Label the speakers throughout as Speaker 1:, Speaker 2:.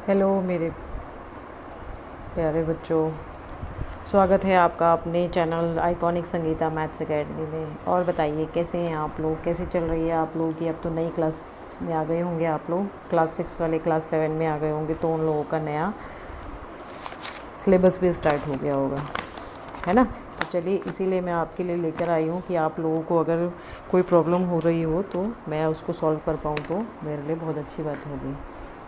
Speaker 1: Hello मेरे प्यारे बच्चों, स्वागत है आपका अपने channel iconic Sangeeta maths academy में। और बताइए कैसे हैं आप लोग, कैसे चल रही है आप लोगों की। अब तो नई क्लास में आ गए होंगे आप लोग, क्लास 6 वाले क्लास 7 में आ गए होंगे, तो उन लोगों का नया सिलेबस भी स्टार्ट हो गया होगा, है ना। तो चलिए, इसीलिए मैं आपके लिए लेकर आई हूँ कि आप लोगों को अगर कोई प्रॉब्लम हो रही हो तो मैं उसको सॉल्व कर पाऊँ, तो मेरे लिए बहुत अच्छी बात होगी।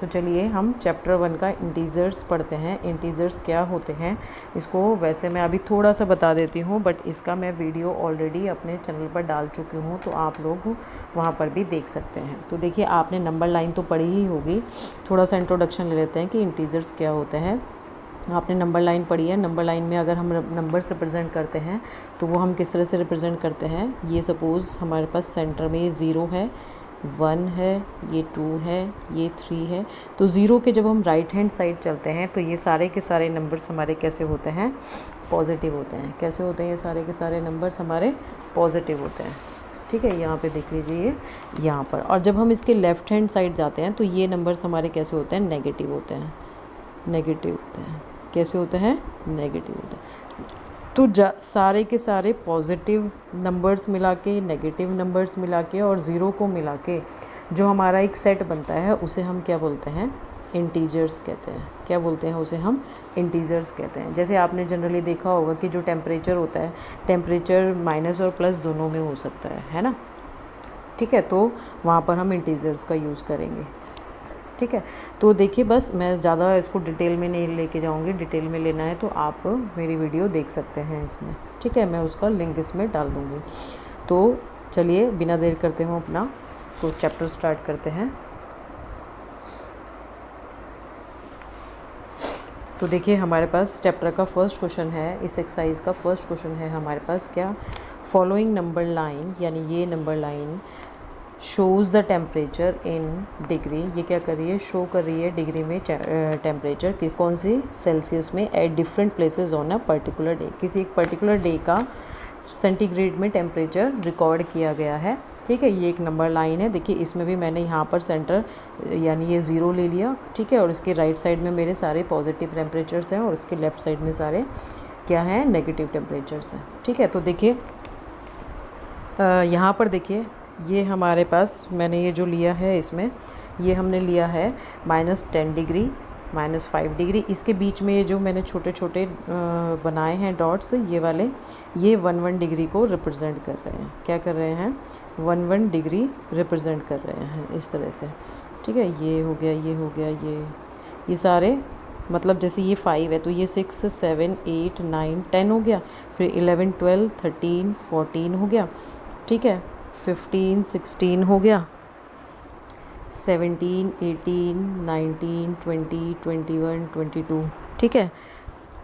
Speaker 1: तो चलिए हम चैप्टर 1 का इंटीजर्स पढ़ते हैं। इंटीजर्स क्या होते हैं इसको वैसे मैं अभी थोड़ा सा बता देती हूँ, बट इसका मैं वीडियो ऑलरेडी अपने चैनल पर डाल चुकी हूँ, तो आप लोग वहाँ पर भी देख सकते हैं। तो देखिए, आपने नंबर लाइन तो पढ़ी ही होगी, थोड़ा सा इंट्रोडक्शन ले लेते हैं कि इंटीजर्स क्या होते हैं। आपने नंबर लाइन पढ़ी है। नंबर लाइन में अगर हम नंबर से रिप्रेजेंट करते हैं तो वो हम किस तरह से रिप्रेजेंट करते हैं। ये सपोज़ हमारे पास सेंटर में ये 0 है, 1 है, ये 2 है, ये 3 है। तो 0 के जब हम राइट हैंड साइड चलते हैं तो ये सारे के सारे नंबर्स हमारे कैसे होते हैं, पॉजिटिव होते हैं। कैसे होते हैं ये सारे के सारे नंबर्स हमारे पॉजिटिव होते हैं। ठीक है, यहाँ पे देख लीजिए ये यहाँ पर। और जब हम इसके लेफ़्ट हैंड साइड जाते हैं तो ये नंबर्स हमारे कैसे होते हैं, नेगेटिव होते हैं। नेगेटिव होते हैं। कैसे होते हैं, नेगेटिव होते हैं। तो सारे के सारे पॉजिटिव नंबर्स मिला के, नेगेटिव नंबर्स मिला के और ज़ीरो को मिला के जो हमारा एक सेट बनता है उसे हम क्या बोलते हैं, इंटीजर्स कहते हैं। क्या बोलते हैं उसे हम, इंटीजर्स कहते हैं। जैसे आपने जनरली देखा होगा कि जो टेम्परेचर होता है, टेम्परेचर माइनस और प्लस दोनों में हो सकता है ना। ठीक है, तो वहाँ पर हम इंटीजर्स का यूज़ करेंगे। ठीक है, तो देखिए, बस मैं ज़्यादा इसको डिटेल में नहीं लेके जाऊँगी। डिटेल में लेना है तो आप मेरी वीडियो देख सकते हैं इसमें। ठीक है, मैं उसका लिंक इसमें डाल दूँगी। तो चलिए बिना देर करते हुए अपना को चैप्टर स्टार्ट करते हैं। तो देखिए, हमारे पास चैप्टर का फर्स्ट क्वेश्चन है। इस एक्सरसाइज का फर्स्ट क्वेश्चन है हमारे पास क्या, फॉलोइंग नंबर लाइन, यानी ये number line shows the temperature in degree. ये क्या कर रही है, शो कर रही है डिग्री में टेम्परेचर कि कौन सी, सेल्सियस में, at different places on a particular day. किसी एक पर्टिकुलर डे का सेंटीग्रेड में टेम्परेचर रिकॉर्ड किया गया है। ठीक है, ये एक नंबर लाइन है। देखिए, इसमें भी मैंने यहाँ पर सेंटर यानी ये 0 ले लिया। ठीक है, और इसके राइट साइड में मेरे सारे पॉजिटिव टेम्परेचर्स हैं और इसके लेफ़्ट साइड में सारे क्या हैं, नेगेटिव टेम्परेचर्स हैं। ठीक है, तो देखिए यहाँ पर देखिए, ये हमारे पास मैंने ये जो लिया है, इसमें ये हमने लिया है -10 डिग्री, -5 डिग्री। इसके बीच में ये जो मैंने छोटे छोटे बनाए हैं डॉट्स, ये वाले, ये 1 डिग्री को रिप्रेजेंट कर रहे हैं। क्या कर रहे हैं, 1 डिग्री रिप्रेजेंट कर रहे हैं इस तरह से। ठीक है, ये हो गया, ये हो गया, ये सारे, मतलब जैसे ये 5 है तो ये 6, 7, 8, 9, 10 हो गया, फिर 11, 12, 13, 14 हो गया। ठीक है, 15, 16 हो गया, 17, 18, 19, 20, 21, 22। ठीक है,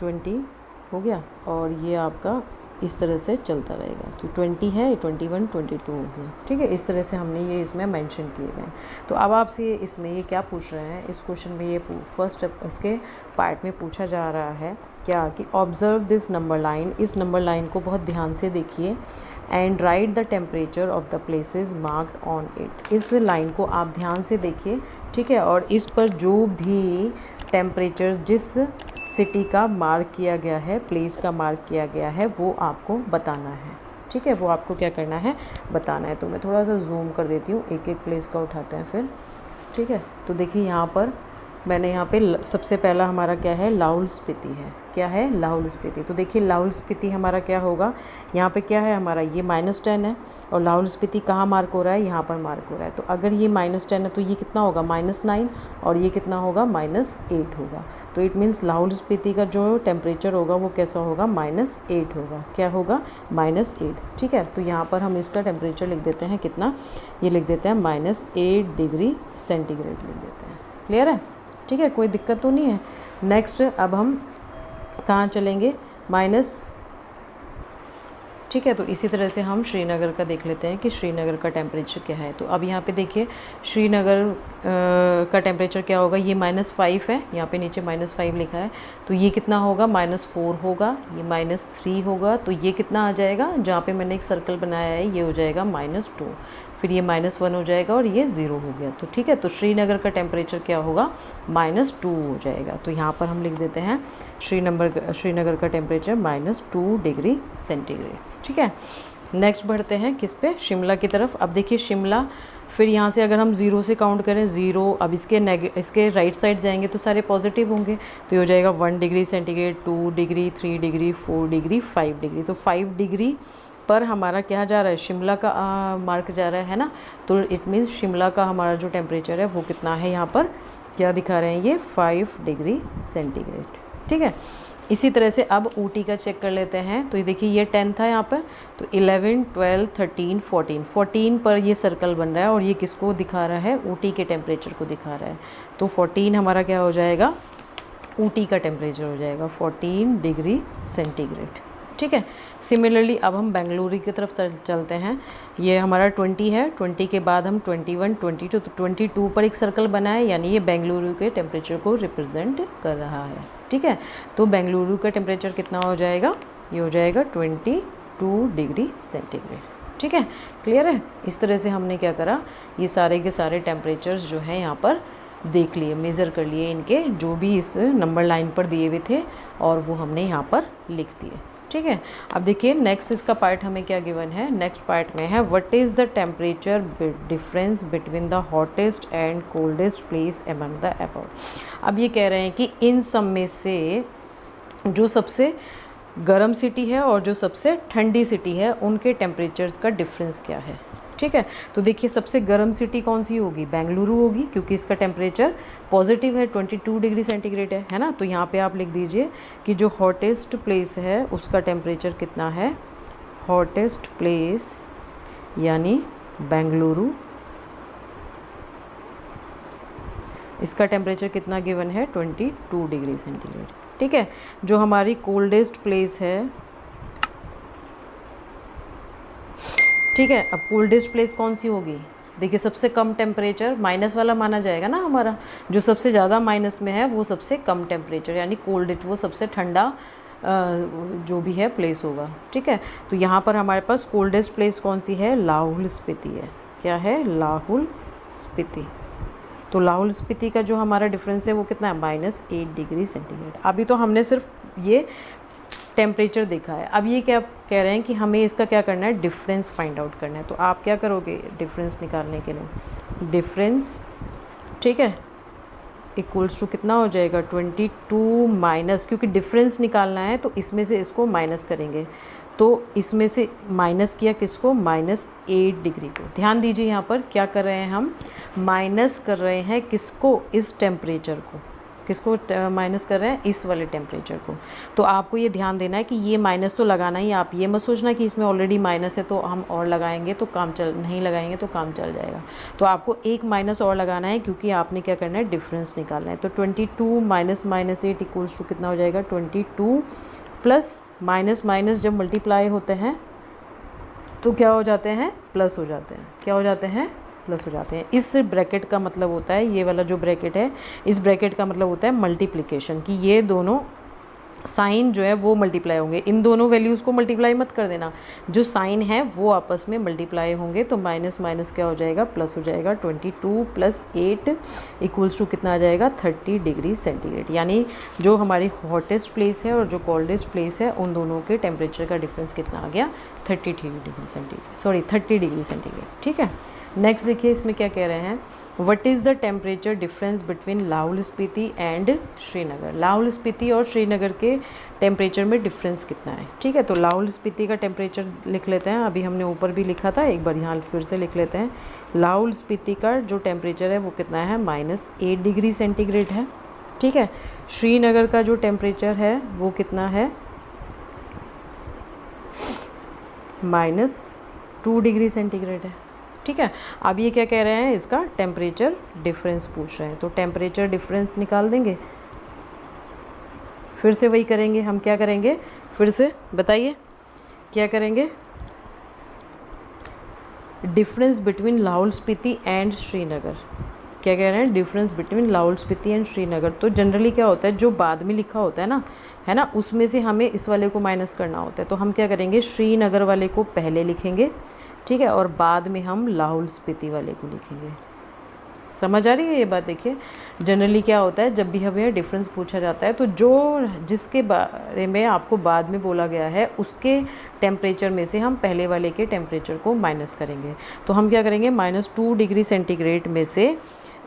Speaker 1: 20 हो गया, और ये आपका इस तरह से चलता रहेगा। तो 20 है, 21, 22 हो गया। ठीक है, इस तरह से हमने ये इसमें मेंशन किए गए हैं। तो अब आपसे इसमें ये क्या पूछ रहे हैं, इस क्वेश्चन में ये फर्स्ट इसके पार्ट में पूछा जा रहा है क्या, कि ऑब्जर्व दिस नंबर लाइन। इस नंबर लाइन को बहुत ध्यान से देखिए, and right the temperature of the places marked on it. इस लाइन को आप ध्यान से देखिए। ठीक है, और इस पर जो भी टेम्परेचर जिस सिटी का मार्क किया गया है, प्लेस का मार्क किया गया है, वो आपको बताना है। ठीक है, वो आपको क्या करना है, बताना है। तो मैं थोड़ा सा जूम कर देती हूँ, एक एक प्लेस का उठाते हैं फिर। ठीक है, तो देखिए यहाँ पर मैंने यहाँ पे सबसे पहला हमारा क्या है, लाहौल स्पीति है। क्या है, लाहौल स्पीति। तो देखिए लाहौल स्पीति हमारा क्या होगा, यहाँ पे क्या है हमारा, ये -10 है, और लाहौल स्पीति कहाँ मार्क हो रहा है, यहाँ पर मार्क हो रहा है। तो अगर ये -10 है तो ये कितना होगा, -9, और ये कितना होगा, -8 होगा। तो इट मीन्स लाहौल स्पीति का जो टेम्परेचर होगा वो कैसा होगा, -8 होगा। क्या होगा, -8। ठीक है, तो यहाँ पर हम इसका टेम्परेचर लिख देते हैं कितना, ये लिख देते हैं -8 डिग्री सेंटीग्रेड लिख देते हैं। क्लियर है, ठीक है, कोई दिक्कत तो नहीं है। नेक्स्ट अब हम कहाँ चलेंगे, ठीक है, तो इसी तरह से हम श्रीनगर का देख लेते हैं कि श्रीनगर का टेम्परेचर क्या है। तो अब यहाँ पे देखिए श्रीनगर का टेम्परेचर क्या होगा, ये -5 है, यहाँ पे नीचे -5 लिखा है। तो ये कितना होगा, -4 होगा, ये -3 होगा। तो ये कितना आ जाएगा, जहाँ पे मैंने एक सर्कल बनाया है ये हो जाएगा -2। फिर ये -1 हो जाएगा और ये 0 हो गया। तो ठीक है, तो श्रीनगर का टेम्परेचर क्या होगा, -2 हो जाएगा। तो यहाँ पर हम लिख देते हैं श्रीनगर का टेम्परेचर -2 डिग्री सेंटीग्रेड। ठीक है, नेक्स्ट बढ़ते हैं किस पे, शिमला की तरफ। अब देखिए शिमला, फिर यहाँ से अगर हम 0 से काउंट करें 0, अब इसके राइट साइड जाएंगे तो सारे पॉजिटिव होंगे, तो ये हो जाएगा 1 degree centigrade, 2 degree, 3 degree, 4 degree, 5 degree. तो 5 डिग्री पर हमारा क्या जा रहा है, शिमला का मार्क जा रहा है ना। तो इट मीन्स शिमला का हमारा जो टेम्परेचर है वो कितना है, यहाँ पर क्या दिखा रहे हैं ये 5 डिग्री सेंटीग्रेड। ठीक है, इसी तरह से अब ऊटी का चेक कर लेते हैं। तो ये देखिए ये 10 था यहाँ पर, तो 11, 12, 13, 14 पर ये सर्कल बन रहा है और ये किसको दिखा रहा है, ऊटी के टेम्परेचर को दिखा रहा है। तो 14 हमारा क्या हो जाएगा, ऊटी का टेम्परेचर हो जाएगा 14 डिग्री सेंटीग्रेड। ठीक है, सिमिलरली अब हम बेंगलुरु की तरफ चलते हैं। ये हमारा 20 है, 20 के बाद हम 21, 22, तो 22 पर एक सर्कल बना है, यानी ये बेंगलुरु के टेम्परेचर को रिप्रेजेंट कर रहा है। ठीक है, तो बेंगलुरु का टेम्परेचर कितना हो जाएगा, ये हो जाएगा 22 डिग्री सेंटीग्रेड। ठीक है, क्लियर है। इस तरह से हमने क्या करा, ये सारे के सारे टेम्परेचर्स जो हैं यहाँ पर देख लिए, मेज़र कर लिए इनके, जो भी इस नंबर लाइन पर दिए हुए थे, और वो हमने यहाँ पर लिख दिए। ठीक है, अब देखिए नेक्स्ट इसका पार्ट हमें क्या गिवन है। नेक्स्ट पार्ट में है what is the temperature difference between the hottest and coldest place among the above. अब ये कह रहे हैं कि इन सब में से जो सबसे गर्म सिटी है और जो सबसे ठंडी सिटी है उनके टेम्परेचर्स का डिफरेंस क्या है। ठीक है, तो देखिए सबसे गर्म सिटी कौन सी होगी, बेंगलुरु होगी, क्योंकि इसका टेम्परेचर पॉजिटिव है, 22 डिग्री सेंटीग्रेड है ना। तो यहाँ पे आप लिख दीजिए कि जो हॉटेस्ट प्लेस है उसका टेम्परेचर कितना है, हॉटेस्ट प्लेस यानी बेंगलुरु, इसका टेम्परेचर कितना गिवन है, 22 डिग्री सेंटीग्रेड। ठीक है, जो हमारी कोल्डेस्ट प्लेस है, ठीक है, अब कोल्डेस्ट प्लेस कौन सी होगी, देखिए सबसे कम टेम्परेचर माइनस वाला माना जाएगा ना हमारा, जो सबसे ज़्यादा माइनस में है वो सबसे कम टेम्परेचर यानी कोल्डेस्ट, वो सबसे ठंडा जो भी है प्लेस होगा। ठीक है, तो यहाँ पर हमारे पास कोल्डेस्ट प्लेस कौन सी है, लाहौल स्पीति है। क्या है, लाहौल स्पीति। तो लाहौल स्पीति का जो हमारा डिफरेंस है वो कितना है, -8 डिग्री सेंटीग्रेड। अभी तो हमने सिर्फ ये टेम्परेचर देखा है, अब ये क्या कह रहे हैं कि हमें इसका क्या करना है, डिफरेंस फाइंड आउट करना है। तो आप क्या करोगे डिफरेंस निकालने के लिए, डिफरेंस, ठीक है, इक्वल्स टू कितना हो जाएगा, 22 माइनस, क्योंकि डिफरेंस निकालना है तो इसमें से इसको माइनस करेंगे, तो इसमें से माइनस किया किसको, -8 डिग्री को। ध्यान दीजिए यहाँ पर क्या कर रहे हैं हम, माइनस कर रहे हैं किसको, इस टेम्परेचर को, किसको माइनस कर रहे हैं, इस वाले टेम्परेचर को। तो आपको ये ध्यान देना है कि ये माइनस तो लगाना ही, आप ये मत सोचना कि इसमें ऑलरेडी माइनस है तो हम और लगाएंगे तो काम चल, नहीं लगाएंगे तो काम चल जाएगा। तो आपको एक माइनस और लगाना है, क्योंकि आपने क्या करना है, डिफरेंस निकालना है। तो 22 माइनस -8 इक्वल्स टू कितना हो जाएगा, 22 प्लस माइनस माइनस जब मल्टीप्लाई होते हैं तो क्या हो जाते हैं, प्लस हो जाते हैं। क्या हो जाते हैं, प्लस हो जाते हैं। इस ब्रैकेट का मतलब होता है, ये वाला जो ब्रैकेट है, इस ब्रैकेट का मतलब होता है मल्टीप्लिकेशन, कि ये दोनों साइन जो है वो मल्टीप्लाई होंगे। इन दोनों वैल्यूज़ को मल्टीप्लाई मत कर देना, जो साइन है वो आपस में मल्टीप्लाई होंगे। तो माइनस माइनस क्या हो जाएगा, प्लस हो जाएगा। 22 + 8 इक्वल्स टू कितना आ जाएगा, 30 डिग्री सेंटीग्रेड। यानी जो हमारी हॉटेस्ट प्लेस है और जो कोल्डेस्ट प्लेस है उन दोनों के टेम्परेचर का डिफरेंस कितना आ गया, 30 डिग्री सेंटीग्रेड। ठीक है, नेक्स्ट देखिए इसमें क्या कह रहे हैं, what is the temperature difference between Lahaul Spiti and Srinagar. Lahaul Spiti और श्रीनगर के टेम्परेचर में डिफरेंस कितना है। ठीक है, तो लाहौल स्पीति का टेम्परेचर लिख लेते हैं, अभी हमने ऊपर भी लिखा था, एक बार यहाँ फिर से लिख लेते हैं। लाहौल स्पीति का जो टेम्परेचर है वो कितना है, -8 डिग्री सेंटीग्रेड है। ठीक है, श्रीनगर का जो टेम्परेचर है वो कितना है, -2 डिग्री सेंटीग्रेड है। ठीक है, अब ये क्या कह रहे हैं, इसका टेम्परेचर डिफरेंस पूछ रहे हैं, तो टेम्परेचर डिफरेंस निकाल देंगे। फिर से वही करेंगे हम, क्या करेंगे, फिर से बताइए क्या करेंगे, difference between Lahaul Spiti and Srinagar. क्या कह रहे हैं, difference between Lahaul Spiti and Srinagar. तो जनरली क्या होता है, जो बाद में लिखा होता है ना, है ना, उसमें से हमें इस वाले को माइनस करना होता है। तो हम क्या करेंगे, श्रीनगर वाले को पहले लिखेंगे, ठीक है, और बाद में हम लाहौल स्पीति वाले को लिखेंगे। समझ आ रही है ये बात? देखिए जनरली क्या होता है, जब भी हमें डिफरेंस पूछा जाता है तो जो जिसके बारे में आपको बाद में बोला गया है उसके टेम्परेचर में से हम पहले वाले के टेम्परेचर को माइनस करेंगे। तो हम क्या करेंगे, -2 डिग्री सेंटीग्रेड में से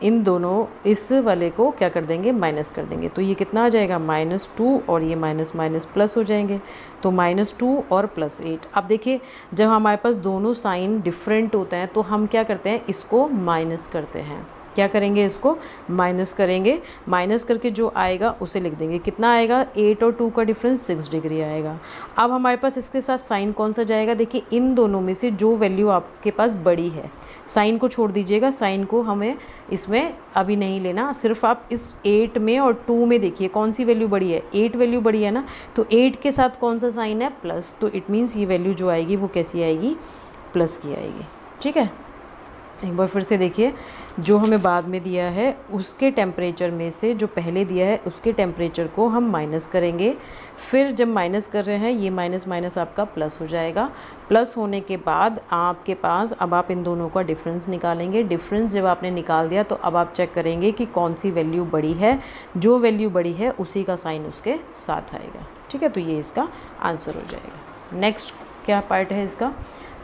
Speaker 1: इन दोनों इस वाले को क्या कर देंगे, माइनस कर देंगे। तो ये कितना आ जाएगा, -2 और ये माइनस माइनस प्लस हो जाएंगे। तो -2 और +8। अब देखिए जब हमारे पास दोनों साइन डिफरेंट होते हैं तो हम क्या करते हैं, इसको माइनस करते हैं। क्या करेंगे, इसको माइनस करेंगे। माइनस करके जो आएगा उसे लिख देंगे। कितना आएगा, 8 और 2 का डिफरेंस 6 डिग्री आएगा। अब हमारे पास इसके साथ साइन कौन सा जाएगा, देखिए इन दोनों में से जो वैल्यू आपके पास बड़ी है, साइन को छोड़ दीजिएगा, साइन को हमें इसमें अभी नहीं लेना, सिर्फ आप इस 8 में और 2 में देखिए कौन सी वैल्यू बड़ी है, 8 वैल्यू बड़ी है ना, तो 8 के साथ कौन सा साइन है, प्लस। तो इट मीन्स ये वैल्यू जो आएगी वो कैसी आएगी, प्लस की आएगी। ठीक है, एक बार फिर से देखिए, जो हमें बाद में दिया है उसके टेम्परेचर में से जो पहले दिया है उसके टेम्परेचर को हम माइनस करेंगे। फिर जब माइनस कर रहे हैं ये माइनस माइनस आपका प्लस हो जाएगा। प्लस होने के बाद आपके पास अब आप इन दोनों का डिफरेंस निकालेंगे। डिफरेंस जब आपने निकाल दिया तो अब आप चेक करेंगे कि कौन सी वैल्यू बड़ी है, जो वैल्यू बड़ी है उसी का साइन उसके साथ आएगा। ठीक है, तो ये इसका आंसर हो जाएगा। नेक्स्ट क्या पार्ट है इसका,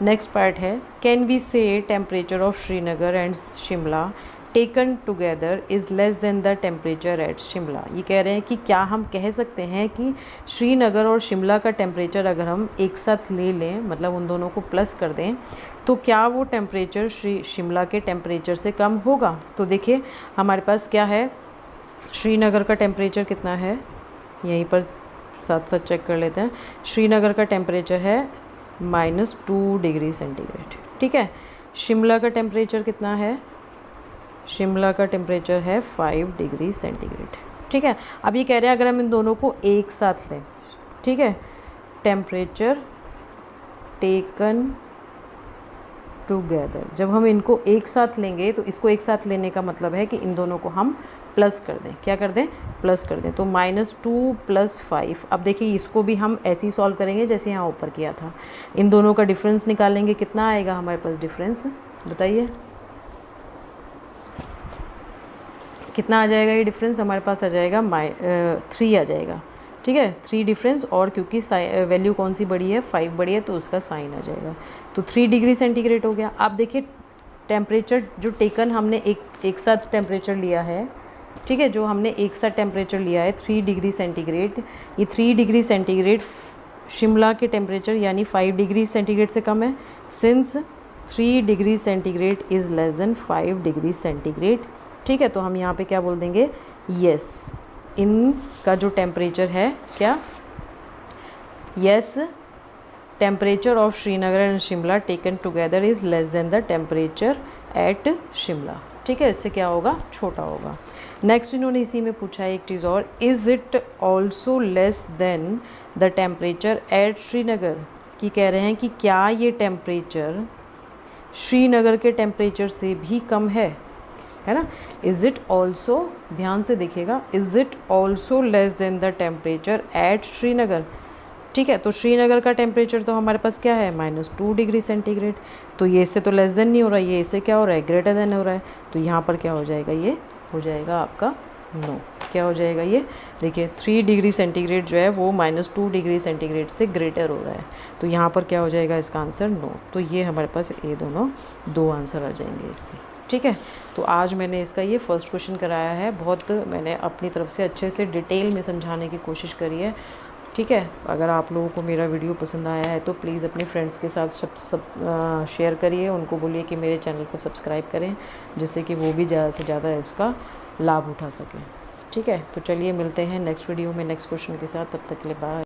Speaker 1: नेक्स्ट पार्ट है, कैन वी से temperature of Srinagar and Shimla taken together is less than the temperature at Shimla. ये कह रहे हैं कि क्या हम कह सकते हैं कि श्रीनगर और शिमला का टेम्परेचर अगर हम एक साथ ले लें, मतलब उन दोनों को प्लस कर दें, तो क्या वो टेम्परेचर शिमला के टेम्परेचर से कम होगा। तो देखिए हमारे पास क्या है, श्रीनगर का टेम्परेचर कितना है, यहीं पर साथ साथ चेक कर लेते हैं। श्रीनगर का टेम्परेचर है -2 डिग्री सेंटीग्रेड। ठीक है, शिमला का टेम्परेचर कितना है, शिमला का टेम्परेचर है 5 डिग्री सेंटीग्रेड। ठीक है, अब ये कह रहे हैं अगर हम इन दोनों को एक साथ लें, ठीक है, टेम्परेचर टेकन टुगेदर, जब हम इनको एक साथ लेंगे तो इसको एक साथ लेने का मतलब है कि इन दोनों को हम प्लस कर दें। क्या कर दें, प्लस कर दें। तो -2 + 5। अब देखिए इसको भी हम ऐसे ही सॉल्व करेंगे जैसे यहाँ ऊपर किया था। इन दोनों का डिफरेंस निकालेंगे, कितना आएगा हमारे पास डिफरेंस, बताइए कितना आ जाएगा। ये डिफरेंस हमारे पास आ जाएगा 3 आ जाएगा। ठीक है, 3 डिफरेंस, और क्योंकि वैल्यू कौन सी बड़ी है, 5 बड़ी है, तो उसका साइन आ जाएगा। तो 3 डिग्री सेंटीग्रेड हो गया। आप देखिए टेम्परेचर जो टेकन हमने एक साथ टेम्परेचर लिया है, ठीक है, जो हमने एक साथ टेम्परेचर लिया है 3 डिग्री सेंटीग्रेड, ये 3 डिग्री सेंटीग्रेड शिमला के टेम्परेचर यानी 5 डिग्री सेंटीग्रेड से कम है। Since 3 degree centigrade is less than 5 degree centigrade. ठीक है, तो हम यहाँ पे क्या बोल देंगे, यस, इनका जो टेम्परेचर है क्या, yes, temperature of Srinagar and Shimla taken together is less than the temperature at Shimla. ठीक है, इससे क्या होगा, छोटा होगा। नेक्स्ट इन्होंने इसी में पूछा है एक चीज़ और, is it also less than the temperature at Srinagar, कि कह रहे हैं कि क्या ये टेम्परेचर श्रीनगर के टेम्परेचर से भी कम है ना। इज़ इट ऑल्सो, ध्यान से देखिएगा, is it also less than the temperature at Srinagar. ठीक है, तो श्रीनगर का टेम्परेचर तो हमारे पास क्या है, -2 डिग्री सेंटीग्रेड। तो ये इससे तो लेस देन नहीं हो रहा है, ये इससे क्या हो रहा है, ग्रेटर देन हो रहा है। तो यहाँ पर क्या हो जाएगा, ये हो जाएगा आपका नो। क्या हो जाएगा ये, देखिए 3 डिग्री सेंटीग्रेड जो है वो -2 डिग्री सेंटीग्रेड से ग्रेटर हो रहा है। तो यहाँ पर क्या हो जाएगा इसका आंसर, नो। तो ये हमारे पास ये दोनों 2 आंसर आ जाएंगे इसके। ठीक है, तो आज मैंने इसका ये फर्स्ट क्वेश्चन कराया है। बहुत मैंने अपनी तरफ से अच्छे से डिटेल में समझाने की कोशिश करी है। ठीक है, अगर आप लोगों को मेरा वीडियो पसंद आया है तो प्लीज़ अपने फ्रेंड्स के साथ सब शेयर करिए, उनको बोलिए कि मेरे चैनल को सब्सक्राइब करें, जिससे कि वो भी ज़्यादा से ज़्यादा इसका लाभ उठा सकें। ठीक है, तो चलिए मिलते हैं नेक्स्ट वीडियो में नेक्स्ट क्वेश्चन के साथ, तब तक के लिए बाय।